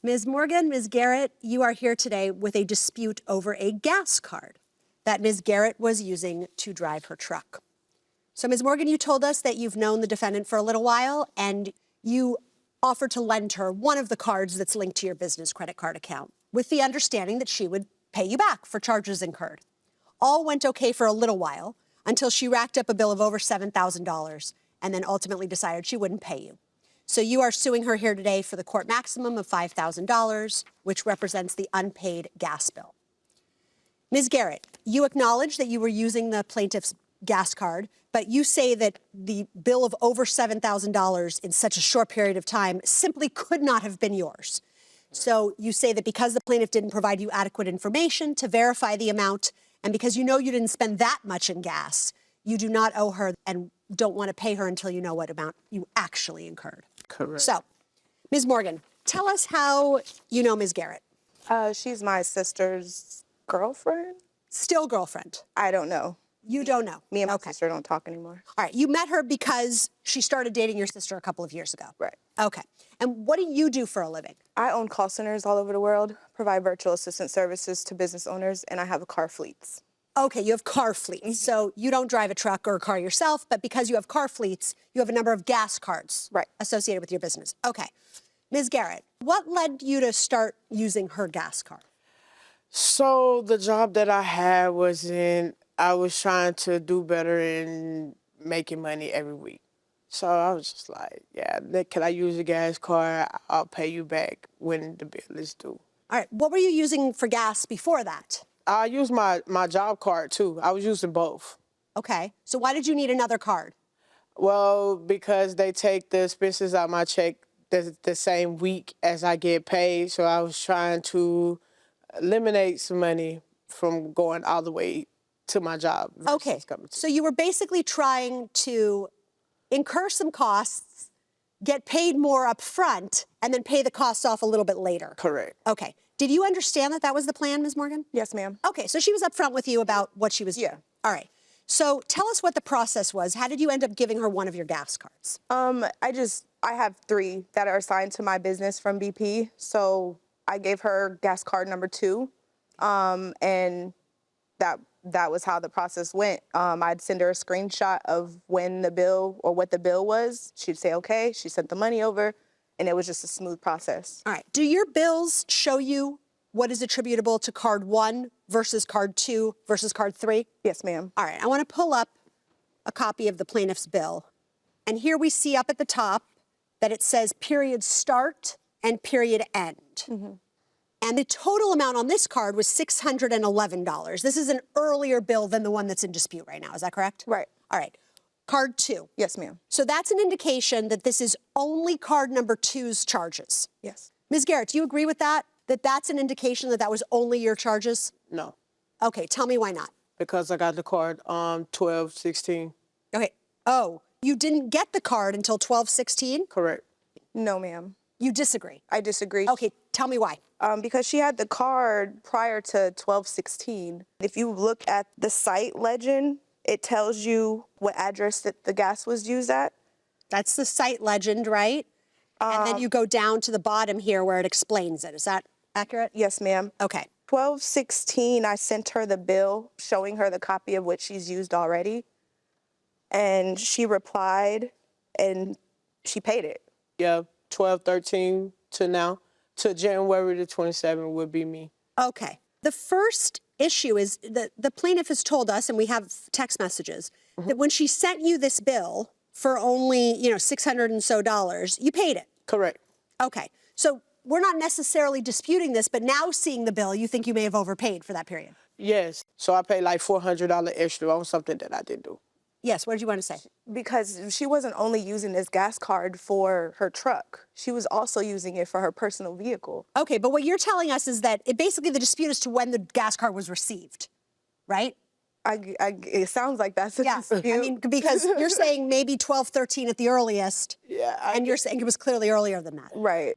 Ms. Morgan, Ms. Garrett, you are here today with a dispute over a gas card that Ms. Garrett was using to drive her truck. So, Ms. Morgan, you told us that you've known the defendant for a little while, and you offered to lend her one of the cards that's linked to your business credit card account, with the understanding that she would pay you back for charges incurred. All went okay for a little while, until she racked up a bill of over $7,000, and then ultimately decided she wouldn't pay you. So you are suing her here today for the court maximum of $5,000, which represents the unpaid gas bill. Ms. Garrett, you acknowledge that you were using the plaintiff's gas card, but you say that the bill of over $7,000 in such a short period of time simply could not have been yours. So you say that because the plaintiff didn't provide you adequate information to verify the amount, and because you know you didn't spend that much in gas, you do not owe her and don't want to pay her until you know what amount you actually incurred. Correct. So, Ms. Morgan, tell us how you know Ms. Garrett. She's my sister's girlfriend. Still girlfriend? I don't know. You don't know? Me and my sister don't talk anymore. All right, you met her because she started dating your sister a couple of years ago. Right. Okay, and what do you do for a living? I own call centers all over the world, provide virtual assistant services to business owners, and I have car fleets. Okay, you have car fleets. So you don't drive a truck or a car yourself, but because you have car fleets, you have a number of gas cards associated with your business. Okay. Ms. Garrett, what led you to start using her gas card? So the job that I had I was trying to do better in making money every week. So I was just like, yeah, can I use a gas card? I'll pay you back when the bill is due. All right, what were you using for gas before that? I used my job card, too. I was using both. Okay. So why did you need another card? Well, because they take the expenses out of my check the same week as I get paid. So I was trying to eliminate some money from going all the way to my job. Okay. So you were basically trying to incur some costs, get paid more up front, and then pay the costs off a little bit later. Correct. Okay. Did you understand that that was the plan, Ms. Morgan? Yes, ma'am. Okay, so she was upfront with you about what she was doing. Yeah. All right. So tell us what the process was. How did you end up giving her one of your gas cards? I have 3 that are assigned to my business from BP. So I gave her gas card number 2, and that was how the process went. I'd send her a screenshot of when the bill or what the bill was. She'd say, okay, she sent the money over, and it was just a smooth process. All right. Do your bills show you what is attributable to card 1 versus card 2 versus card 3? Yes, ma'am. All right. I want to pull up a copy of the plaintiff's bill. And here we see up at the top that it says period start and period end. Mm-hmm. And the total amount on this card was $611. This is an earlier bill than the one that's in dispute right now. Is that correct? Right. All right. Card 2. Yes, ma'am. So that's an indication that this is only card number 2's charges. Yes. Ms. Garrett, do you agree with that? That that's an indication that that was only your charges? No. Okay, tell me why not. Because I got the card 12/16. Okay. Oh, you didn't get the card until 12/16? Correct. No, ma'am. You disagree? I disagree. Okay, tell me why. Because she had the card prior to 12/16. If you look at the site legend, it tells you what address that the gas was used at. That's the site legend, right? And then you go down to the bottom here where it explains it. Is that accurate? Yes, ma'am. Okay. 12/16, I sent her the bill showing her the copy of what she's used already. And she replied, and she paid it. Yeah, 12/13 to now. To January the 27th would be me. Okay. The first issue is that the plaintiff has told us, and we have text messages, that when she sent you this bill for only, $600 and so, you paid it. Correct. Okay. So we're not necessarily disputing this, but now seeing the bill, you think you may have overpaid for that period? Yes. So I paid like $400 extra on something that I didn't do. Yes. What did you want to say? Because she wasn't only using this gas card for her truck. She was also using it for her personal vehicle. Okay, but what you're telling us is that basically the dispute is to when the gas card was received, right? It sounds like that's a dispute. I mean, because you're saying maybe 12/13 at the earliest, Yeah. and you're saying it was clearly earlier than that. Right.